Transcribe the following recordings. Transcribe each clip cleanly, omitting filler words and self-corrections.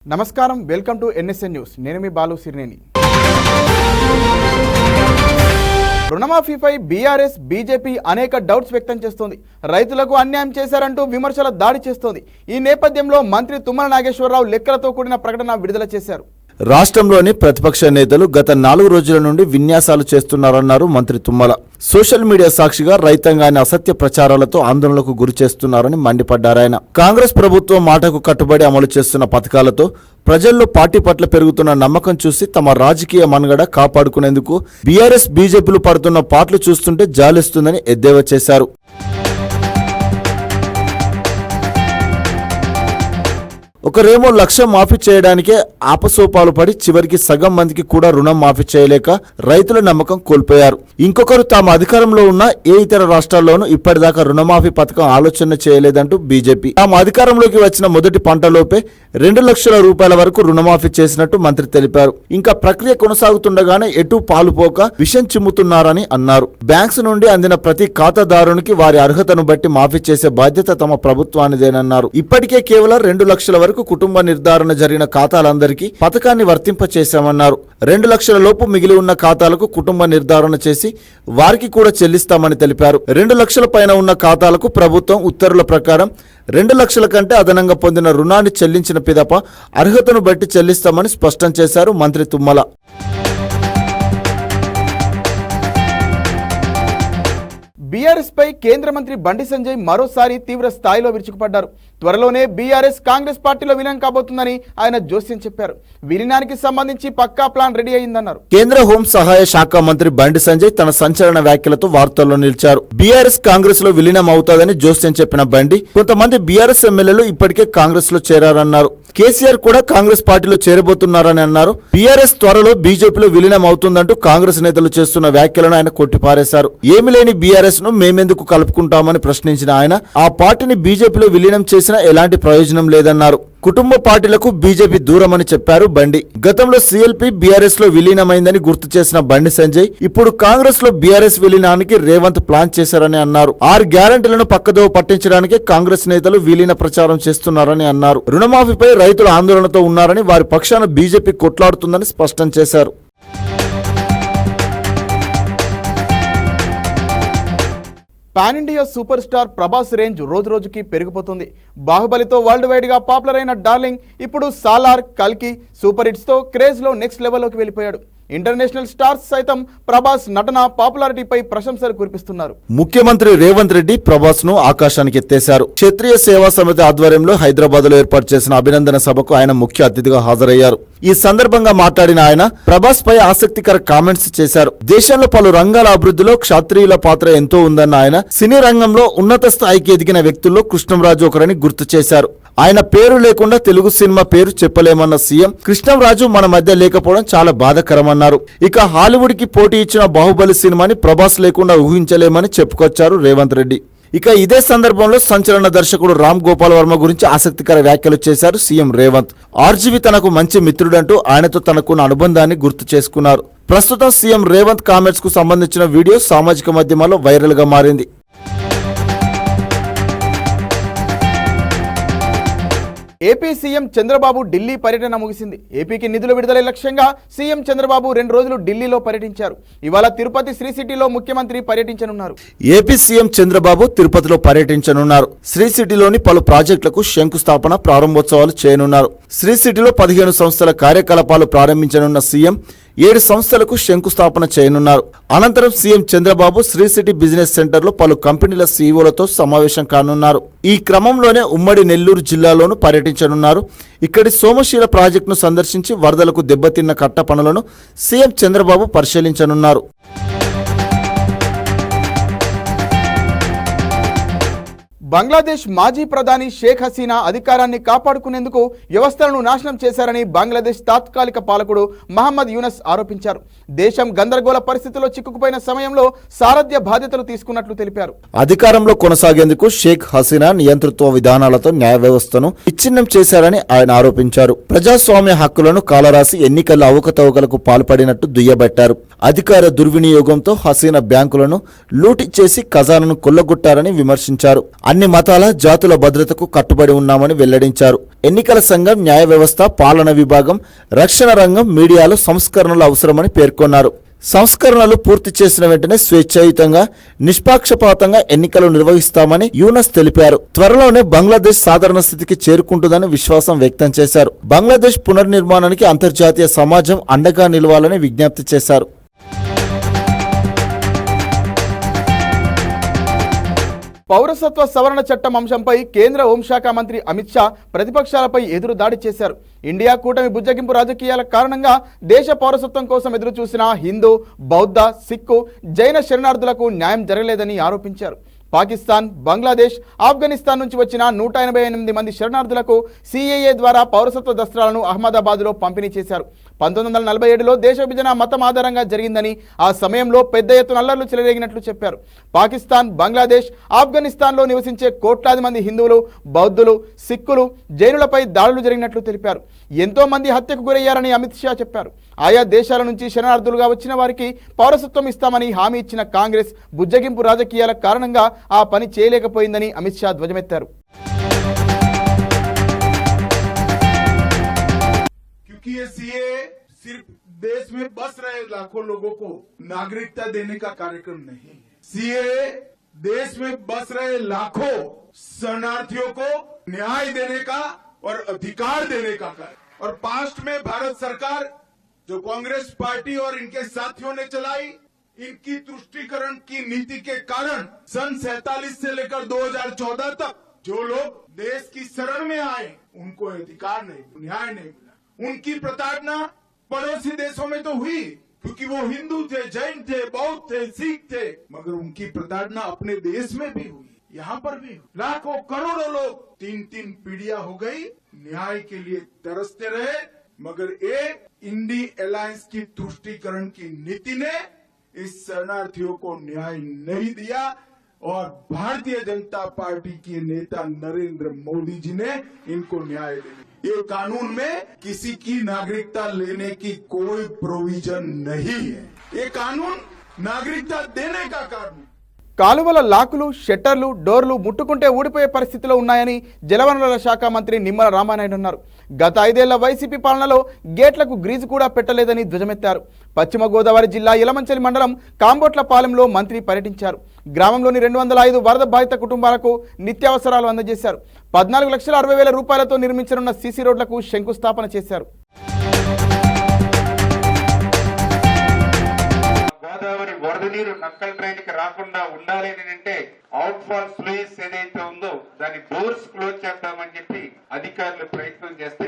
నమస్కారం welcome to NSN news నేను మీ Balu సిరినేని రుణమాఫీపై BRS BJP అనేక డౌట్స్ వ్యక్తం చేస్తోంది రైతులకు అన్యాయం చేశారంటూ విమర్శల దాడి చేస్తోంది ఈ నేపథ్యంలో మంత్రి తుమ్మల నాగేశ్వరరావు లెక్కలతో కూడిన ప్రకటన విడుదల చేశారు రాష్ట్రంలోని ప్రతిపక్ష నేతలు గత 4 రోజుల నుండి విన్యాసాలు చేస్తున్నారన్నారు మంత్రి తుమ్మల సోషల్ మీడియా సాక్షిగా రైతాంగాన్ని అసత్య ప్రచారాలతో ఆందోళనకు గురి చేస్తున్నారని మండిపడ్డారాయన కాంగ్రెస్ ప్రభుత్వం మాటకు కట్టుబడి అమలు చేస్తున్న పథకాలతో ప్రజల్లో పార్టీ పట్ల పెరుగుతున్న నమ్మకం చూసి తమ రాజకీయ మనుగడ కాపాడుకునేందుకు బీఆర్ఎస్ బీజేపీలు పడుతున్న పాటలు చూస్తుంటే జాలిస్తుందని ఎద్దేవా చేశారు ఒకరేమో లక్ష మాఫీ చేయడానికే ఆపసోపాలు పడి చివరికి సగం మందికి కూడా రుణం మాఫీ చేయలేక రైతుల నమ్మకం కోల్పోయారు ఇంకొకరు తాము అధికారంలో ఉన్న ఏ ఇతర రాష్ట్రాల్లోనూ ఇప్పటిదాకా రుణమాఫీ పథకం ఆలోచన చేయలేదంటూ బీజేపీ తాము అధికారంలోకి వచ్చిన మొదటి పంటలోపే 2 లక్షల రూపాయల వరకు రుణమాఫీ చేసినట్టు మంత్రి తెలిపారు ఇంకా ప్రక్రియ కొనసాగుతుండగానే ఎటు పాలుపోక విషం చిమ్ముతున్నారని అన్నారు బ్యాంక్స్ నుండి అందిన ప్రతి ఖాతాదారునికి వారి అర్హతను బట్టి మాఫీ చేసే బాధ్యత తమ ప్రభుత్వానిదేనన్నారు ఇప్పటికే కేవలం 2 లక్షల వరకు కుటుంబ నిర్ధారణ జరిగిన ఖాతాలందరికీ పథకాన్ని వర్తింపచేశామన్నారు 2 లక్షల లోపు మిగిలి ఉన్న ఖాతాలకు కుటుంబ నిర్ధారణ చేసి వారికి కూడా చెల్లిస్తామని తెలిపారు 2 లక్షల పైన ఉన్న ఖాతాలకు ప్రభుత్వం ఉత్తర్వుల ప్రకారం 2 లక్షల కంటే అదనంగా పొందిన రుణాన్ని చెల్లించిన పిదప అర్హతను బట్టి చెల్లిస్తామని స్పష్టం చేశారు మంత్రి తుమ్మల బీఆర్ఎస్ పై కేంద్ర మంత్రి బండి సంజయ్ మరోసారి తీవ్ర స్థాయిలో విరుచుకుపడ్డారు త్వరలోనే బీఆర్ఎస్ కాంగ్రెస్ పార్టీలో విలీనం కాబోతుందని ఆయన జోస్యం చెప్పారు విలీనానికి సంబంధించి పక్కా ప్లాన్ రెడీ అయిందన్నారు కేంద్ర హోం సహాయ శాఖ మంత్రి బండి సంజయ్ తన సంచలన వ్యాఖ్యలతో వార్తల్లో నిలిచారు బీఆర్ఎస్ కాంగ్రెస్ లో విలీనం అవుతాదని జోస్యం చెప్పిన బండి కొంతమంది బీఆర్ఎస్ ఎమ్మెల్యేలు ఇప్పటికే కాంగ్రెస్ లో చేరారన్నారు కేసీఆర్ కూడా కాంగ్రెస్ పార్టీలో చేరబోతున్నారని అన్నారు బీఆర్ఎస్ త్వరలో బీజేపీలో విలీనం అవుతుందంటూ కాంగ్రెస్ నేతలు చేస్తున్న వ్యాఖ్యలను ఆయన కొట్టిపారేశారు ఏమి లేని బీఆర్ఎస్ ను మేమెందుకు కలుపుకుంటామని ప్రశ్నించిన ఆయన ఆ పార్టీని బీజేపీలో విలీనం చేసినా ఎలాంటి ప్రయోజనం లేదన్నారు కుటుంబ పార్టీలకు బీజేపీ దూరమని చెప్పారు బండి గతంలో సీఎల్పీ బీఆర్ఎస్ లో విలీనమైందని గుర్తు చేసిన బండి సంజయ్ ఇప్పుడు కాంగ్రెస్ లో బీఆర్ఎస్ విలీనానికి రేవంత్ ప్లాన్ చేశారని అన్నారు 6 గ్యారంటీలను పక్కదోవ పట్టించడానికి కాంగ్రెస్ నేతలు విలీన ప్రచారం చేస్తున్నారని అన్నారు రుణమాఫీపై రైతులు ఆందోళనతో ఉన్నారని వారి పక్షాన బీజేపీ కొట్లాడుతుందని స్పష్టం చేశారు pan India super star Prabhas range రోజు రోజుకి పెరిగిపోతుంది బాహుబలితో వరల్డ్ వైడ్ గా పాపులర్ అయిన డార్లింగ్ ఇప్పుడు సాలార్ కల్కి సూపర్ హిట్స్ తో క్రేజ్ లో నెక్స్ట్ లెవెల్లోకి వెళ్ళిపోయాడు ఇంటర్నేషనల్ స్టార్స్ సైతం ప్రభాస్ నటన పాపులారిటీపై ప్రశంసలు కురిపిస్తున్నారు ముఖ్యమంత్రి రేవంత్ రెడ్డి ప్రభాస్ ను ఆకాశానికి ఎత్తేశారు క్షత్రియ సేవా సమితి ఆధ్వర్యంలో హైదరాబాద్ లో ఏర్పాటు చేసిన అభినందన సభకు ఆయన ముఖ్య అతిథిగా హాజరయ్యారు ఈ సందర్భంగా మాట్లాడిన ఆయన ప్రభాస్ పై ఆసక్తికర కామెంట్స్ చేశారు దేశంలో పలు రంగాల అభివృద్ధిలో క్షత్రియుల పాత్ర ఎంతో ఉందన్న ఆయన సినీ రంగంలో ఉన్నత స్థాయికి ఎదిగిన వ్యక్తుల్లో కృష్ణంరాజు ఒకరని గుర్తు చేశారు ఆయన పేరు లేకుండా తెలుగు సినిమా పేరు చెప్పలేమన్న సీఎం కృష్ణంరాజు మన మధ్య లేకపోవడం చాలా బాధాకరమన్నారు ఇక హాలీవుడ్ కి పోటీ ఇచ్చిన బాహుబలి సినిమాని ప్రభాస్ లేకుండా ఊహించలేమని చెప్పుకొచ్చారు రేవంత్ రెడ్డి ఇక ఇదే సందర్భంలో సంచలన దర్శకుడు రామ్ గోపాల్ వర్మ గురించి ఆసక్తికర వ్యాఖ్యలు చేశారు సీఎం రేవంత్ ఆర్జీవి తనకు మంచి మిత్రుడంటూ ఆయనతో తనకున్న అనుబంధాన్ని గుర్తు చేసుకున్నారు ప్రస్తుతం సీఎం రేవంత్ కామెంట్స్ కు సంబంధించిన వీడియో సామాజిక మాధ్యమాల్లో వైరల్ గా మారింది ఏపీ సీఎం చంద్రబాబు ఢిల్లీ పర్యటన ముగిసింది ఏపీకి నిధుల విడుదల లక్ష్యంగా సీఎం చంద్రబాబు 2 రోజులు ఢిల్లీలో పర్యటించారు ఇవాళ తిరుపతి శ్రీ సిటీలో ముఖ్యమంత్రి పర్యటించనున్నారు ఏపీ సీఎం చంద్రబాబు తిరుపతిలో పర్యటించనున్నారు శ్రీ సిటీలోని పలు ప్రాజెక్టులకు శంకుస్థాపన ప్రారంభోత్సవాలు చేయనున్నారు శ్రీ సిటీలో 15 సంస్థల కార్యకలాపాలు ప్రారంభించనున్న సీఎం 7 సంస్థలకు శంకుస్థాపన చేయనున్నారు అనంతరం CM Chandrababu Sri City business centre లో పలు కంపెనీల సీఈఓలతో సమావేశం కానున్నారు ఈ క్రమంలోనే ఉమ్మడి నెల్లూరు జిల్లాలోనూ పర్యటించనున్నారు ఇక్కడి సోమశీల ప్రాజెక్టును సందర్శించి వరదలకు దెబ్బతిన్న కట్ట పనులను సీఎం చంద్రబాబు పరిశీలించనున్నారు బంగ్లాదేశ్ మాజీ ప్రధాని షేక్ హసీనా అధికారాన్ని కాపాడుకునేందుకు వ్యవస్థలను నాశనం చేశారని బంగ్లాదేశ్ తాత్కాలిక పాలకుడు మహమ్మద్ యూనస్ ఆరోపించారు దేశం గందరగోళ పరిస్థితుల్లో చిక్కుకుపోయిన సమయంలో సారథ్య బాధ్యతలు తీసుకున్నట్లు తెలిపారు అధికారంలో కొనసాగేందుకు షేక్ హసీనా నియంతృత్వ విధానాలతో న్యాయ వ్యవస్థను విచ్ఛిన్నం చేశారని ఆయన ఆరోపించారు ప్రజాస్వామ్య హక్కులను కాలరాసి ఎన్నికల అవకతవకలకు పాల్పడినట్టు దుయ్యబట్టారు అధికార దుర్వినియోగంతో హసీనా బ్యాంకులను లూటీ చేసి ఖజానాను కొల్లగొట్టారని విమర్శించారు అన్ని మతాల జాతుల భద్రతకు కట్టుబడి ఉన్నామని వెల్లడించారు. ఎన్నికల సంఘం, న్యాయ వ్యవస్థ, పాలన విభాగం, రక్షణ రంగం, మీడియాలో సంస్కరణలు అవసరమని పేర్కొన్నారు. సంస్కరణలు పూర్తి చేసిన వెంటనే స్వేచ్ఛాయుతంగా, నిష్పాక్షపాతంగా ఎన్నికలు నిర్వహిస్తామని యూనస్ తెలిపారు. త్వరలోనే బంగ్లాదేశ్ సాధారణ స్థితికి చేరుకుంటుందని విశ్వాసం వ్యక్తం చేశారు. బంగ్లాదేశ్ పునర్నిర్మాణానికి అంతర్జాతీయ సమాజం అండగా నిలవాలని విజ్ఞప్తి చేశారు. పౌరసత్వ సవరణ చట్టం అంశంపై కేంద్ర హోంశాఖ మంత్రి అమిత్ షా ప్రతిపక్షాలపై ఎదురు దాడి చేశారు. ఇండియా కూటమి బుజ్జగింపు రాజకీయాల కారణంగా దేశ పౌరసత్వం కోసం ఎదురు చూసిన హిందూ, బౌద్ధ, సిక్కు, జైన శరణార్థులకు న్యాయం జరగలేదని ఆరోపించారు. పాకిస్తాన్, బంగ్లాదేశ్, ఆఫ్ఘనిస్తాన్ నుంచి వచ్చిన 188 మంది శరణార్థులకు సిఏఏ ద్వారా పౌరసత్వ దస్త్రాలను అహ్మదాబాద్లో పంపిణీ చేశారు. 1947లో దేశ విభజన మతం ఆధారంగా జరిగిందని, ఆ సమయంలో పెద్ద ఎత్తున అల్లర్లు చెలరేగినట్లు చెప్పారు. పాకిస్తాన్, బంగ్లాదేశ్, ఆఫ్ఘనిస్తాన్లో నివసించే కోట్లాది మంది హిందువులు, బౌద్ధులు, సిక్కులు, జైనులపై దాడులు జరిగినట్లు తెలిపారు. ఎంతో మంది హత్యకు గురయ్యారని అమిత్ షా చెప్పారు. ఆయా దేశాల నుంచి శరణార్థులుగా వచ్చిన వారికి పౌరసత్వం ఇస్తామని హామీ ఇచ్చిన కాంగ్రెస్ బుజ్జగింపు రాజకీయాల కారణంగా ఆ పని చేయలేకపోయిందని అమిత్ షా ధ్వజమెత్తారు. क्योंकि ये सीए सिर्फ देश में बस रहे लाखों लोगों को नागरिकता देने का कार्यक्रम नहीं, सीए देश में बस रहे लाखों शरणार्थियों को न्याय देने का और अधिकार देने का कार्य। और पास्ट में भारत सरकार जो कांग्रेस पार्टी और इनके साथियों ने चलाई, इनकी तुष्टीकरण की नीति के कारण सन 47 से लेकर 2014 तक जो लोग देश की शरण में आए उनको अधिकार नहीं, न्याय नहीं मिला। उनकी प्रताड़ना पड़ोसी देशों में तो हुई क्योंकि वो हिंदू थे, जैन थे, बौद्ध थे, सिख थे, मगर उनकी प्रताड़ना अपने देश में भी हुई, यहाँ पर भी हुई। लाखों करोड़ों लोग 3-3 पीढ़ियां हो गई, न्याय के लिए तरसते रहे, मगर एक इंडी अलायंस की तुष्टीकरण की नीति ने इस शरणार्थियों को न्याय नहीं दिया और भारतीय जनता पार्टी के नेता नरेंद्र मोदी जी ने इनको न्याय दिया। ये कानून में किसी की नागरिकता लेने की कोई प्रोविजन नहीं है, ये कानून नागरिकता देने का कानून। కాలువల లాకులు, షట్టర్లు, డోర్లు ముట్టుకుంటే ఊడిపోయే పరిస్థితిలో ఉన్నాయని జలవనరుల శాఖ మంత్రి నిమ్మల రామానాయుడు అన్నారు. గత 5 ఏళ్ల వైసీపీ పాలనలో గేట్లకు గ్రీజు కూడా పెట్టలేదని ధ్వజమెత్తారు. పశ్చిమ గోదావరి జిల్లా యలమంచిలి మండలం కాంబోట్లపాలెంలో మంత్రి పర్యటించారు. గ్రామంలోని 205 వరద బాధిత కుటుంబాలకు నిత్యావసరాలు అందజేశారు. 14,60,000 రూపాయలతో నిర్మించనున్న సీసీ రోడ్లకు శంకుస్థాపన చేశారు. గోదావరి వరద నీరు నక్కల్ ట్రైన్ కి రాకుండా ఉండాలి అంటే అవుట్ ఫాల్ స్లూయిస్ ఏదైతే ఉందో దాని డోర్స్ క్లోజ్ చేద్దామని చెప్పి అధికారులు ప్రయత్నం చేస్తే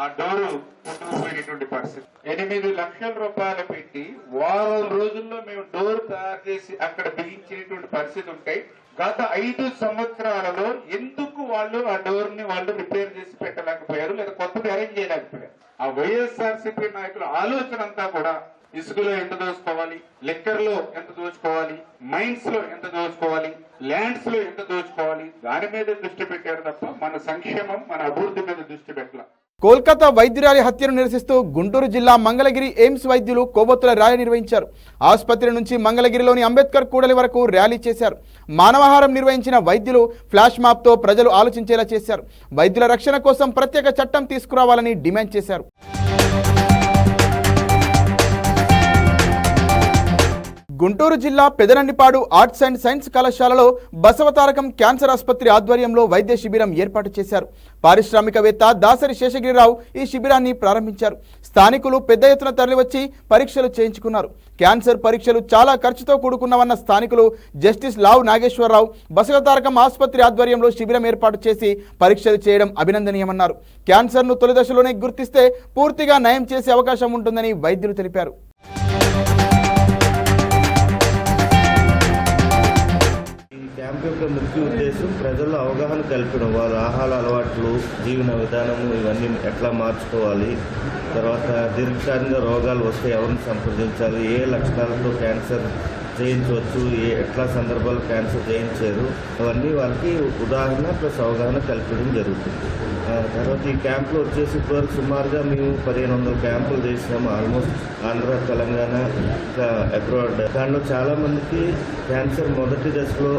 ఆ డోరు కొట్టుకుపోయినటువంటి పరిస్థితి. 8 లక్షల రూపాయలు పెట్టి వారం రోజుల్లో మేము డోర్ తయారు చేసి అక్కడ బిగించినటువంటి పరిస్థితి ఉంటాయి. గత 5 సంవత్సరాలలో ఎందుకు వాళ్ళు ఆ డోర్ ని వాళ్ళు రిపేర్ చేసి పెట్టలేకపోయారు, లేదా కొత్తది అరేంజ్ చేయలేకపోయారు? ఆ వైఎస్ఆర్సీపీ నాయకుల ఆలోచన అంతా కూడా ఇసుకలో ఎంత దోచుకోవాలి, లిక్కర్ లో ఎంత దోచుకోవాలి, మైన్స్ లో ఎంత దోచుకోవాలి, ల్యాండ్స్ లో ఎంత దోచుకోవాలి, దాని మీద దృష్టి పెట్టారు తప్ప మన సంక్షేమం, మన అభివృద్ధి మీద దృష్టి పెట్టాల. కోల్కతా వైద్యురాలి హత్యను నిరసిస్తూ గుంటూరు జిల్లా మంగళగిరి ఎయిమ్స్ వైద్యులు కొవ్వొత్తుల ర్యాలీ నిర్వహించారు. ఆసుపత్రి నుంచి మంగళగిరిలోని అంబేద్కర్ కూడలి వరకు ర్యాలీ చేశారు. మానవహారం నిర్వహించిన వైద్యులు ఫ్లాష్ మాప్తో ప్రజలు ఆలోచించేలా చేశారు. వైద్యుల రక్షణ కోసం ప్రత్యేక చట్టం తీసుకురావాలని డిమాండ్ చేశారు. గుంటూరు జిల్లా పెదనండిపాడు ఆర్ట్స్ అండ్ సైన్స్ కళాశాలలో బసవతారకం క్యాన్సర్ ఆసుపత్రి ఆధ్వర్యంలో వైద్య శిబిరం ఏర్పాటు చేశారు. పారిశ్రామికవేత్త దాసరి శేషగిరిరావు ఈ శిబిరాన్ని ప్రారంభించారు. స్థానికులు పెద్ద ఎత్తున తరలివచ్చి పరీక్షలు చేయించుకున్నారు. క్యాన్సర్ పరీక్షలు చాలా ఖర్చుతో కూడుకున్నవన్న స్థానికులు జస్టిస్ లావు నాగేశ్వరరావు బసవతారకం ఆసుపత్రి ఆధ్వర్యంలో శిబిరం ఏర్పాటు చేసి పరీక్షలు చేయడం అభినందనీయమన్నారు. క్యాన్సర్ను తొలి దశలోనే గుర్తిస్తే పూర్తిగా నయం చేసే అవకాశం ఉంటుందని వైద్యులు తెలిపారు. క్యాంప్ యొక్క ముఖ్య ఉద్దేశం ప్రజల్లో అవగాహన కల్పడం, వాళ్ళ ఆహార అలవాట్లు, జీవన విధానము ఇవన్నీ ఎట్లా మార్చుకోవాలి, తర్వాత దీర్ఘకాలిక రోగాలు వస్తే ఎవరిని సంప్రదించాలి, ఏ లక్షణాలతో క్యాన్సర్ జయించవచ్చు, ఎట్లా సందర్భాలు క్యాన్సర్ జయించారు, అవన్నీ వాళ్ళకి ఉదాహరణ ప్లస్ అవగాహన కల్పించడం జరుగుతుంది. తర్వాత ఈ క్యాంపులో వచ్చేసి ఇప్పటివరకు సుమారుగా మేము 1500 క్యాంపులు చేసినాము. ఆల్మోస్ట్ ఆంధ్ర, తెలంగాణ, ఇంకా అబ్రాడ్. దానిలో చాలామందికి క్యాన్సర్ మొదటి దశలో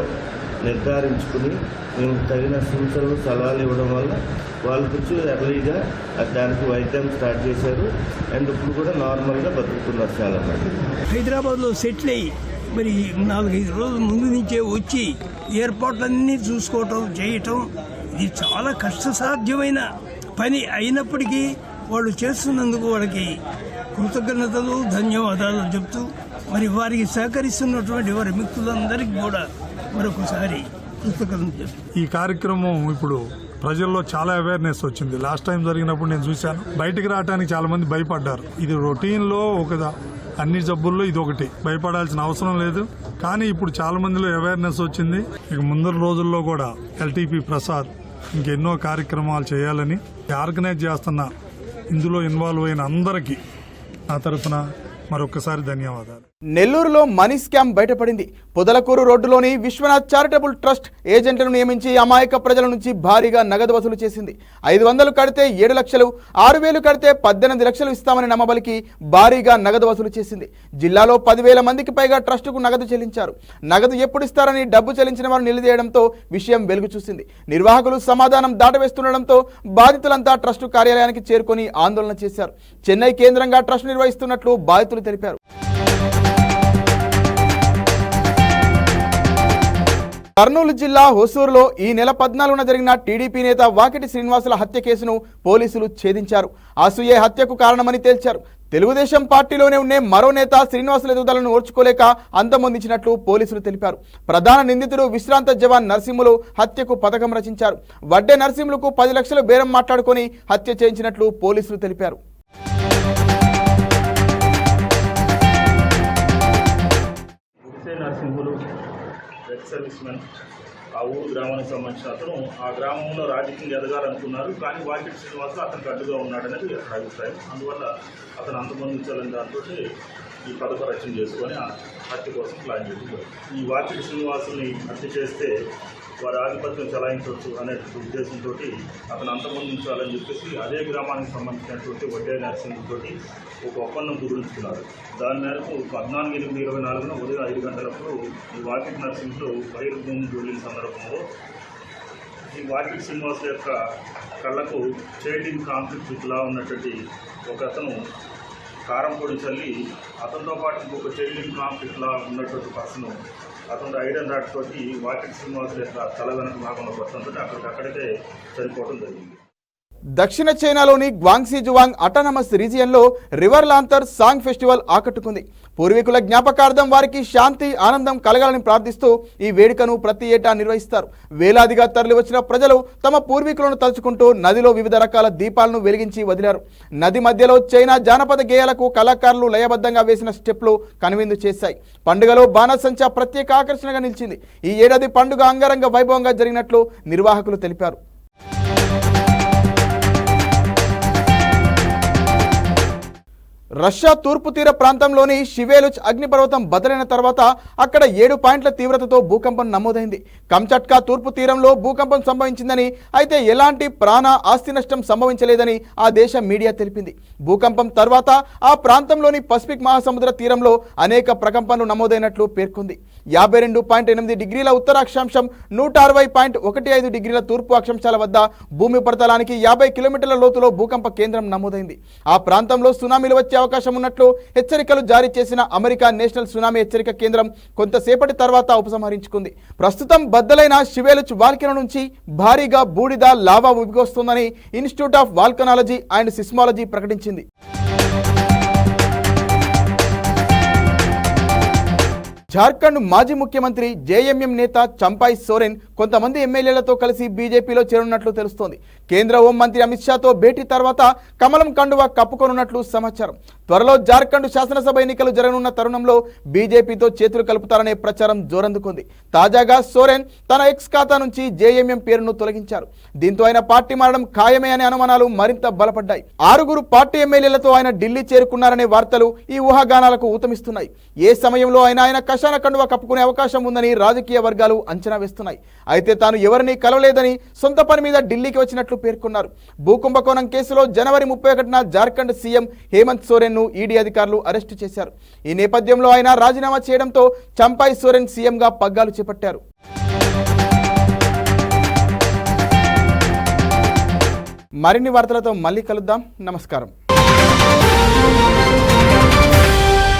నిర్ధారించుకుని మేము తగిన సూచనలు సలహాలు ఇవ్వడం వల్ల వాళ్ళు కొంచెం ఎర్లీగా దానికి వైద్యం స్టార్ట్ చేశారు. అండ్ ఇప్పుడు కూడా నార్మల్గా బతుకుతున్నారు చాలామంది. హైదరాబాద్లో సెటిల్ అయ్యి మరి 4-5 రోజుల ముందు నుంచే వచ్చి ఏర్పాట్లన్నీ చూసుకోవటం చేయటం ఇది చాలా కష్టసాధ్యమైన పని అయినప్పటికీ వాళ్ళు చేస్తున్నందుకు వాళ్ళకి కృతజ్ఞతలు ధన్యవాదాలు చెప్తూ మరి వారికి సహకరిస్తున్నటువంటి వారి మిత్రులందరికీ కూడా మరొకసారి కృతజ్ఞతలు చెప్తూ ఈ కార్యక్రమం ఇప్పుడు ప్రజల్లో చాలా అవేర్నెస్ వచ్చింది. లాస్ట్ టైం జరిగినప్పుడు నేను చూశాను, బయటికి రావడానికి చాలా మంది భయపడ్డారు. ఇది రొటీన్ లో అన్ని జబ్బుల్లో ఇది ఒకటి, భయపడాల్సిన అవసరం లేదు. కానీ ఇప్పుడు చాలా మందిలో అవేర్నెస్ వచ్చింది. ఇక ముందర రోజుల్లో కూడా ఎల్టీపీ ప్రసాద్ ఇంకెన్నో కార్యక్రమాలు చేయాలని ఆర్గనైజ్ చేస్తున్న ఇందులో ఇన్వాల్వ్ అయిన అందరికీ నా తరఫున మరొకసారి ధన్యవాదాలు. నెల్లూరులో మనీ స్కామ్ బయటపడింది. పొదలకూరు రోడ్డులోని విశ్వనాథ్ చారిటబుల్ ట్రస్ట్ ఏజెంట్లను నియమించి అమాయక ప్రజల నుంచి భారీగా నగదు వసూలు చేసింది. 500 కడితే 7 లక్షలు, 6,000 కడితే 18 లక్షలు ఇస్తామని నమ్మబలికి భారీగా నగదు వసూలు చేసింది. జిల్లాలో 10,000 మందికి పైగా ట్రస్టుకు నగదు చెల్లించారు. నగదు ఎప్పుడు ఇస్తారని డబ్బు చెల్లించిన వారు నిలదీయడంతో విషయం వెలుగు చూసింది. నిర్వాహకులు సమాధానం దాటవేస్తుండటంతో బాధితులంతా ట్రస్టు కార్యాలయానికి చేరుకొని ఆందోళన చేశారు. చెన్నై కేంద్రంగా ట్రస్ట్ నిర్వహిస్తున్నట్లు బాధితులు తెలిపారు. కర్నూలు జిల్లా హొసూరులో ఈ నెల 14న జరిగిన టీడీపీ నేత వాకిటి శ్రీనివాసుల హత్య కేసును పోలీసులు ఛేదించారు. అసూయే హత్యకు కారణమని తేల్చారు. తెలుగుదేశం పార్టీలోనే ఉండే మరో నేత శ్రీనివాసుల ఎదుగుదలను ఓర్చుకోలేక అంతమొందించినట్లు పోలీసులు తెలిపారు. ప్రధాన నిందితుడు విశ్రాంత జవాన్ నరసింహులు హత్యకు పథకం రచించారు. వడ్డే నరసింహులకు 10 లక్షలు బేరం మాట్లాడుకొని హత్య చేయించినట్లు పోలీసులు తెలిపారు. నరసింహులు ఎక్స్ సర్వీస్ మెన్, ఆ ఊరు గ్రామానికి సంబంధించిన అతను ఆ గ్రామంలో రాజకీయంగా ఎదగాలనుకున్నారు. కానీ వాకిటి శ్రీనివాసులు అతనికి అడ్డుగా ఉన్నాడనేది అక్కడ అభిప్రాయం. అందువల్ల అతను అంతమొందించాలని దాంతో ఈ పథక రచన చేసుకొని ఆ హత్య కోసం ప్లాన్ చేసి ఈ వాకిటి శ్రీనివాసుల్ని హత్య చేస్తే వారి ఆధిపత్యం చెలాయించవచ్చు అనే ఉద్దేశంతో అతను అంతమొందించాలని చెప్పేసి అదే గ్రామానికి సంబంధించినటువంటి వడ్డే నర్సింగ్తో ఒక ఒప్పందం కుదుర్చుకున్నారు. దాని మేరకు 14/8/24 ఉదయం 5 గంటలప్పుడు ఈ వాకిటి నర్సింగ్లో బహిర్భూమి వెళ్ళిన సందర్భంలో ఈ వాకిటి శ్రీనివాసుల యొక్క కళ్ళకు చైల్డింగ్ కాన్ఫ్లిక్ట్ లా ఉన్నటువంటి ఒక అతను కారం పొడి చల్లి అతనితో పాటు ఇంకొక చైల్డింగ్ కాన్ఫ్లిక్ట్ లా ఉన్నటువంటి పర్సన్ అతను ఐరన్ రాడ్ తోటి వాకిటి శ్రీనివాసుల యొక్క తల వెనక భాగంలో పడుతుంటే అక్కడికే చనిపోవడం జరిగింది. దక్షిణ చైనాలోని గ్వాంగ్సీ జువాంగ్ అటానమస్ రీజియన్లో రివర్ లాంతర్ సాంగ్ ఫెస్టివల్ ఆకట్టుకుంది. పూర్వీకుల జ్ఞాపకార్థం వారికి శాంతి ఆనందం కలగాలని ప్రార్థిస్తూ ఈ వేడుకను ప్రతి ఏటా నిర్వహిస్తారు. వేలాదిగా తరలివచ్చిన ప్రజలు తమ పూర్వీకులను తలుచుకుంటూ నదిలో వివిధ రకాల దీపాలను వెలిగించి వదిలారు. నది మధ్యలో చైనా జానపద గేయాలకు కళాకారులు లయబద్ధంగా వేసిన స్టెప్లు కనువిందు చేశాయి. పండుగలో బాణసంచా ప్రత్యేక ఆకర్షణగా నిలిచింది. ఈ ఏడాది పండుగ అంగరంగ వైభవంగా జరిగినట్లు నిర్వాహకులు తెలిపారు. రష్యా తూర్పు తీర ప్రాంతంలోని షివేలుచ్ అగ్నిపర్వతం బద్దలైన తర్వాత అక్కడ 7 పాయింట్ల తీవ్రతతో భూకంపం నమోదైంది. కంచట్కా తూర్పు తీరంలో భూకంపం సంభవించిందని, అయితే ఎలాంటి ప్రాణ ఆస్తి నష్టం సంభవించలేదని ఆ దేశ మీడియా తెలిపింది. భూకంపం తర్వాత ఆ ప్రాంతంలోని పసిఫిక్ మహాసముద్ర తీరంలో అనేక ప్రకంపనలు నమోదైనట్లు పేర్కొంది. 52.8 డిగ్రీల ఉత్తర అక్షాంశం, 160.15 డిగ్రీల తూర్పు అక్షాంశాల వద్ద భూమి ఉపరితలానికి 50 కిలోమీటర్ల లోతులో భూకంప కేంద్రం నమోదైంది. ఆ ప్రాంతంలో సునామీలు వచ్చే అవకాశం ఉన్నట్లు హెచ్చరికలు జారీ చేసిన అమెరికా నేషనల్ సునామీ హెచ్చరిక కేంద్రం కొంతసేపటి తర్వాత ఉపసంహరించుకుంది. ప్రస్తుతం బద్దలైన షివేలుచ్ వాల్కెనో నుంచి భారీగా బూడిద లావా ఉబికొస్తోందని institute of volcanology and seismology ప్రకటించింది. జార్ఖండ్ మాజీ ముఖ్యమంత్రి జేఎంఎం నేత చంపాయ్ సోరెన్ కొంతమంది ఎమ్మెల్యేలతో కలిసి బీజేపీలో చేరున్నట్లు తెలుస్తోంది. కేంద్ర హోంమంత్రి అమిత్ షాతో భేటీ తర్వాత కమలం కండువా కప్పుకోనున్నట్లు సమాచారం. త్వరలో జార్ఖండ్ శాసనసభ ఎన్నికలు జరగనున్న తరుణంలో బీజేపీతో చేతులు కలుపుతారనే ప్రచారం జోరందుకుంది. తాజాగా సోరెన్ తన ఎక్స్ ఖాతా నుంచి జేఎంఎం పేరును తొలగించారు. దీంతో ఆయన పార్టీ మారడం ఖాయమే అనే అనుమానాలు మరింత బలపడ్డాయి. 6 పార్టీ ఎమ్మెల్యేలతో ఆయన ఢిల్లీ చేరుకున్నారనే వార్తలు ఈ ఊహాగానాలకు ఊతమిస్తున్నాయి. ఏ సమయంలో ఆయన కషాన కండువా కప్పుకునే అవకాశం ఉందని రాజకీయ వర్గాలు అంచనా వేస్తున్నాయి. అయితే తాను ఎవరిని కలవలేదని సొంత పని మీద ఢిల్లీకి వచ్చినట్లు పేర్కొన్నారు. భూకుంభకోణం కేసులో జనవరి 31న జార్ఖండ్ సీఎం హేమంత్ సోరెన్ ను ఈడీ అధికారులు అరెస్టు చేశారు. ఈ నేపథ్యంలో ఆయన రాజీనామా చేయడంతో చంపాయ్ సోరెన్ సీఎంగా పగ్గాలు చేపట్టారు. మరిన్ని వార్తలతో మళ్ళీ కలుద్దాం. నమస్కారం.